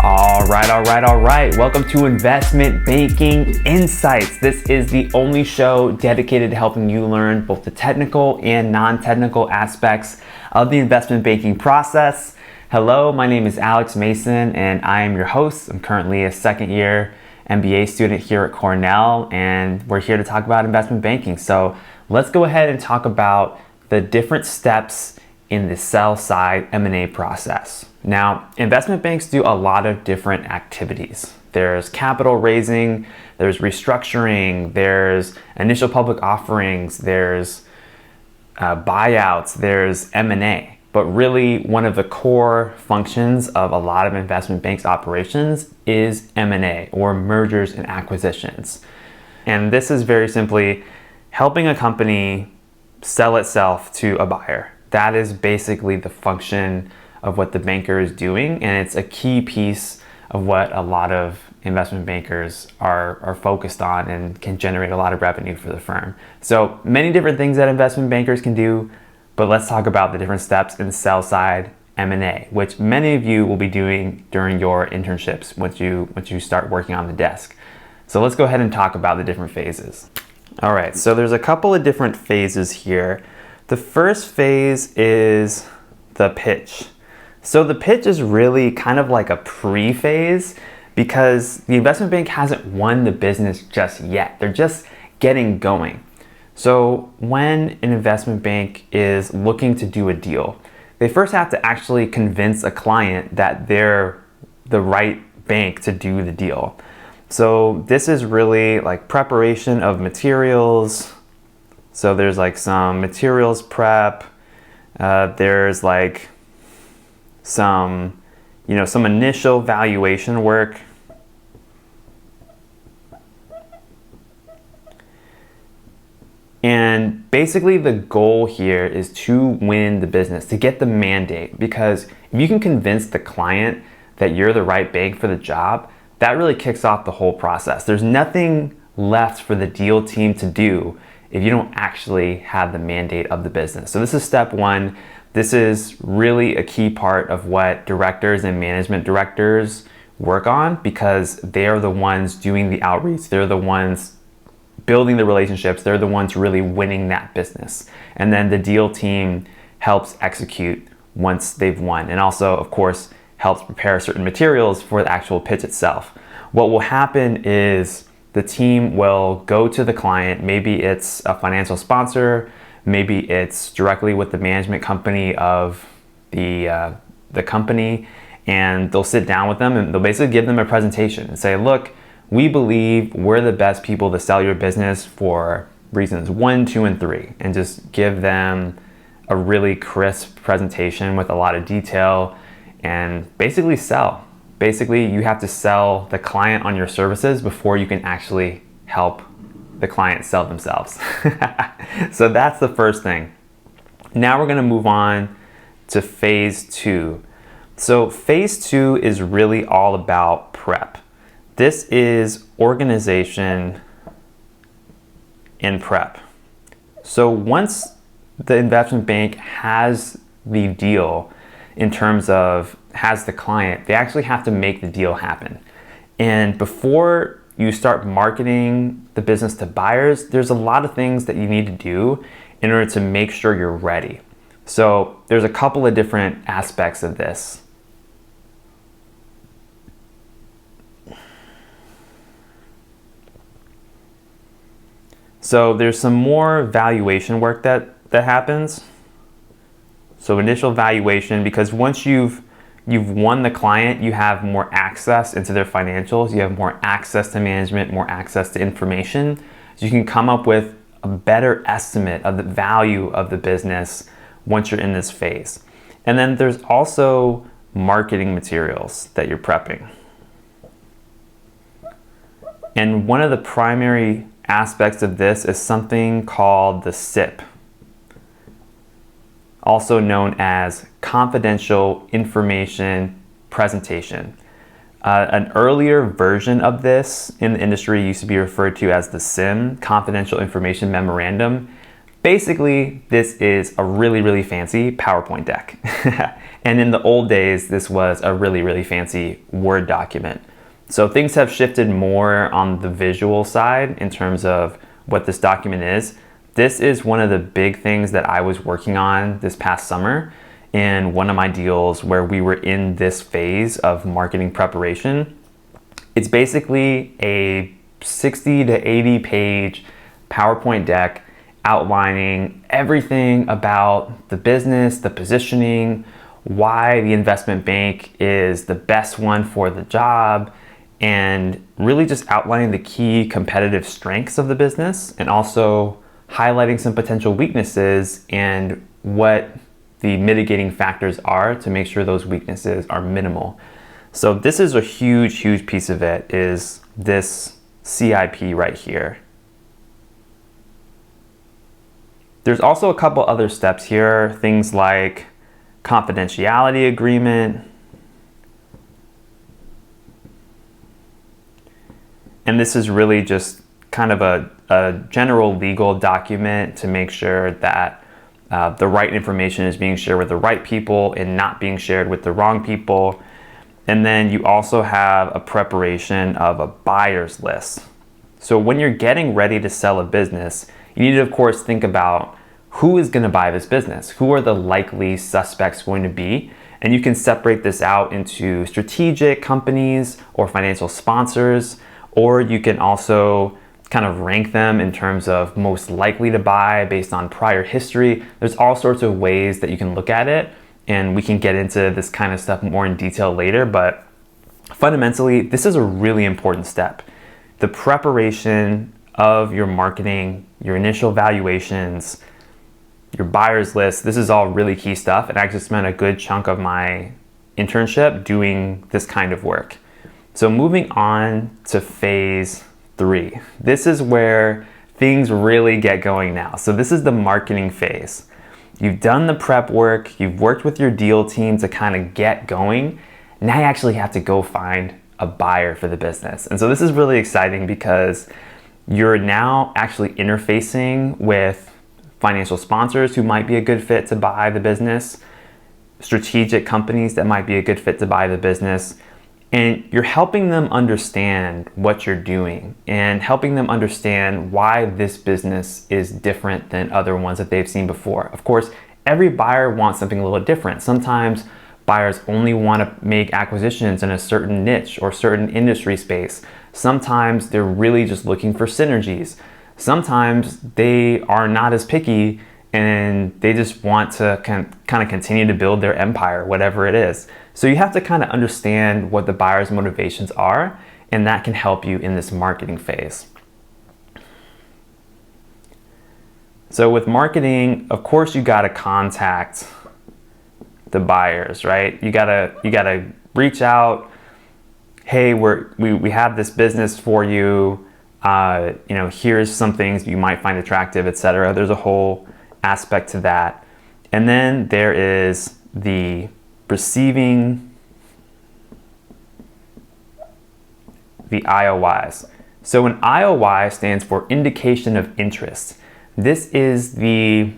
All right. Welcome to Investment Banking Insights. This is the only show dedicated to helping you learn both the technical and non-technical aspects of the investment banking process. Hello, my name is Alex Mason and I am your host. I'm currently a second year MBA student here at Cornell and we're here to talk about investment banking. So let's go ahead and talk about the different steps in the sell side M&A process. Now, investment banks do a lot of different activities. There's capital raising, there's restructuring, there's initial public offerings, there's buyouts, there's M&A. But really, one of the core functions of a lot of investment banks' operations is M&A, or mergers and acquisitions. And this is very simply helping a company sell itself to a buyer. That is basically the function of what the banker is doing, and it's a key piece of what a lot of investment bankers are focused on and can generate a lot of revenue for the firm. So many different things that investment bankers can do, but let's talk about the different steps in sell side M&A, which many of you will be doing during your internships once you start working on the desk. So let's go ahead and talk about the different phases. All right, so there's a couple of different phases here. The first phase is the pitch. So the pitch is really kind of like a pre-phase because the investment bank hasn't won the business just yet. They're just getting going. So when an investment bank is looking to do a deal, they first have to actually convince a client that they're the right bank to do the deal. So this is really like preparation of materials. So there's like some materials prep. There's like some initial valuation work. And basically the goal here is to win the business, to get the mandate, because if you can convince the client that you're the right bank for the job, that really kicks off the whole process. There's nothing left for the deal team to do if you don't actually have the mandate of the business. So this is step one. This is really a key part of what directors and management directors work on because they are the ones doing the outreach. They're the ones building the relationships. They're the ones really winning that business. And then the deal team helps execute once they've won. And also, of course, helps prepare certain materials for the actual pitch itself. What will happen is the team will go to the client. Maybe it's a financial sponsor, maybe it's directly with the management company of the company, and they'll sit down with them and they'll basically give them a presentation and say, look, we believe we're the best people to sell your business for reasons 1, 2, and 3, and just give them a really crisp presentation with a lot of detail and basically sell. Basically, you have to sell the client on your services before you can actually help the client sell themselves. So that's the first thing. Now we're going to move on to phase 2. So phase 2 is really all about prep. This is organization and prep. So once the investment bank has the deal, in terms of has the client, they actually have to make the deal happen. And before you start marketing the business to buyers, there's a lot of things that you need to do in order to make sure you're ready. So there's a couple of different aspects of this. So there's some more valuation work that happens. So initial valuation, because once you've won the client, you have more access into their financials, you have more access to management, more access to information. So you can come up with a better estimate of the value of the business once you're in this phase. And then there's also marketing materials that you're prepping. And one of the primary aspects of this is something called the SIP, also known as confidential information presentation. An earlier version of this in the industry used to be referred to as the CIM, Confidential Information Memorandum. Basically, this is a really, really fancy PowerPoint deck. And in the old days, this was a really, really fancy Word document. So things have shifted more on the visual side in terms of what this document is. This is one of the big things that I was working on this past summer in one of my deals where we were in this phase of marketing preparation. It's basically a 60 to 80 page PowerPoint deck outlining everything about the business, the positioning, why the investment bank is the best one for the job, and really just outlining the key competitive strengths of the business and also highlighting some potential weaknesses and what the mitigating factors are to make sure those weaknesses are minimal. So this is a huge, huge piece of it, is this CIP right here. There's also a couple other steps here, things like confidentiality agreement. And this is really just kind of a general legal document to make sure that the right information is being shared with the right people and not being shared with the wrong people. And then you also have a preparation of a buyer's list. So when you're getting ready to sell a business, you need to, of course, think about who is going to buy this business, who are the likely suspects going to be, and you can separate this out into strategic companies or financial sponsors, or you can also kind of rank them in terms of most likely to buy based on prior history. There's all sorts of ways that you can look at it, and we can get into this kind of stuff more in detail later, but fundamentally, this is a really important step. The preparation of your marketing, your initial valuations, your buyer's list, this is all really key stuff, and I actually spent a good chunk of my internship doing this kind of work. So moving on to phase 3. This is where things really get going now. So this is the marketing phase. You've done the prep work, you've worked with your deal team to kind of get going. Now you actually have to go find a buyer for the business. And so this is really exciting because you're now actually interfacing with financial sponsors who might be a good fit to buy the business, strategic companies that might be a good fit to buy the business, and you're helping them understand what you're doing and helping them understand why this business is different than other ones that they've seen before. Of course, every buyer wants something a little different. Sometimes buyers only want to make acquisitions in a certain niche or certain industry space. Sometimes they're really just looking for synergies. Sometimes they are not as picky and they just want to kind of continue to build their empire, whatever it is. So you have to kind of understand what the buyer's motivations are, and that can help you in this marketing phase. So with marketing, of course, you got to contact the buyers, right? You gotta reach out. Hey, we have this business for you. Here's some things you might find attractive, etc. There's a whole aspect to that. And then there is the receiving the IOIs. So an IOI stands for indication of interest. This is the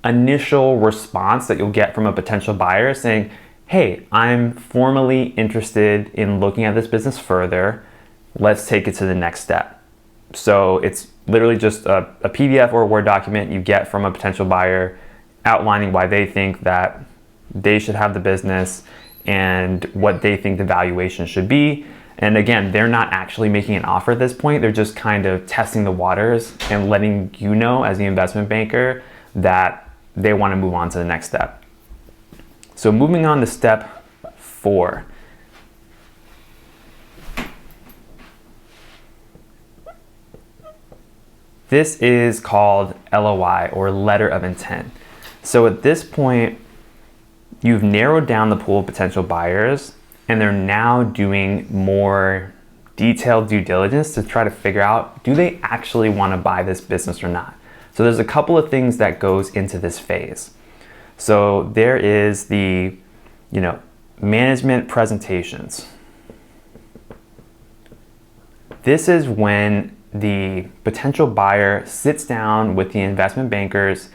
initial response that you'll get from a potential buyer saying, hey, I'm formally interested in looking at this business further. Let's take it to the next step. So it's literally just a PDF or a Word document you get from a potential buyer outlining why they think that they should have the business and what they think the valuation should be. And again, they're not actually making an offer at this point. They're just kind of testing the waters and letting you know as the investment banker that they want to move on to the next step. So moving on to step 4. This is called LOI, or letter of intent. So at this point, you've narrowed down the pool of potential buyers, and they're now doing more detailed due diligence to try to figure out, do they actually want to buy this business or not? So there's a couple of things that goes into this phase. So there is the, management presentations. This is when the potential buyer sits down with the investment bankers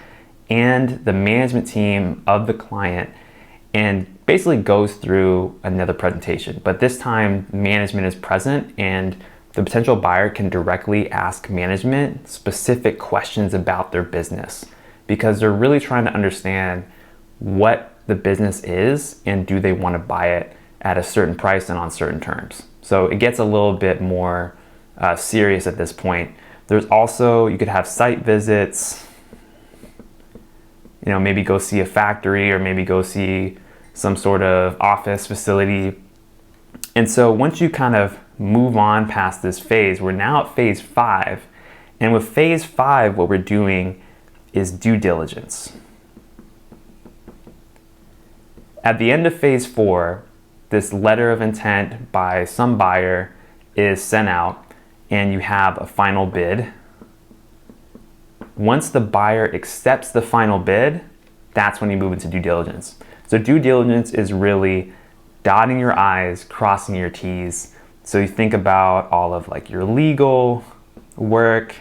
and the management team of the client and basically goes through another presentation. But this time, management is present and the potential buyer can directly ask management specific questions about their business because they're really trying to understand what the business is and do they want to buy it at a certain price and on certain terms. So it gets a little bit more serious at this point. There's also, you could have site visits, maybe go see a factory or maybe go see some sort of office facility. And so once you kind of move on past this phase, we're now at phase 5. And with phase 5, what we're doing is due diligence. At the end of phase 4, this letter of intent by some buyer is sent out and you have a final bid. Once the buyer accepts the final bid, that's when you move into due diligence. So due diligence is really dotting your I's, crossing your T's. So you think about all of like your legal work,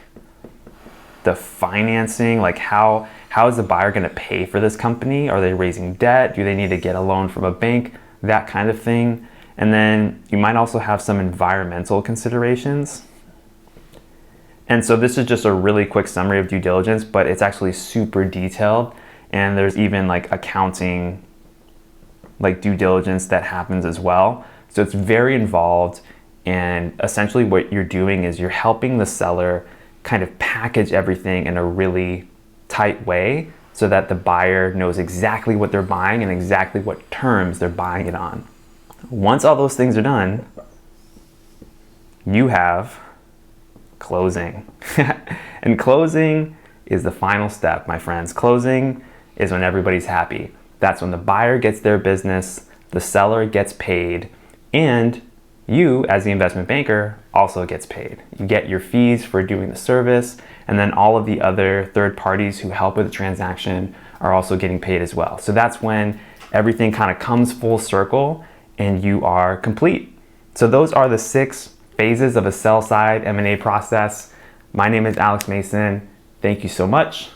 the financing, like how is the buyer going to pay for this company? Are they raising debt? Do they need to get a loan from a bank? That kind of thing. And then you might also have some environmental considerations. And so this is just a really quick summary of due diligence, but it's actually super detailed. And there's even like accounting, like due diligence that happens as well. So it's very involved. And essentially what you're doing is you're helping the seller kind of package everything in a really tight way so that the buyer knows exactly what they're buying and exactly what terms they're buying it on. Once all those things are done, you have closing. And closing is the final step, my friends. Closing is when everybody's happy. That's when the buyer gets their business, the seller gets paid, and you, as the investment banker, also gets paid. You get your fees for doing the service, and then all of the other third parties who help with the transaction are also getting paid as well. So that's when everything kind of comes full circle and you are complete. So those are the 6 phases of a sell-side M&A process. My name is Alex Mason. Thank you so much.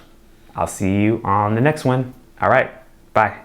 I'll see you on the next one. All right, bye.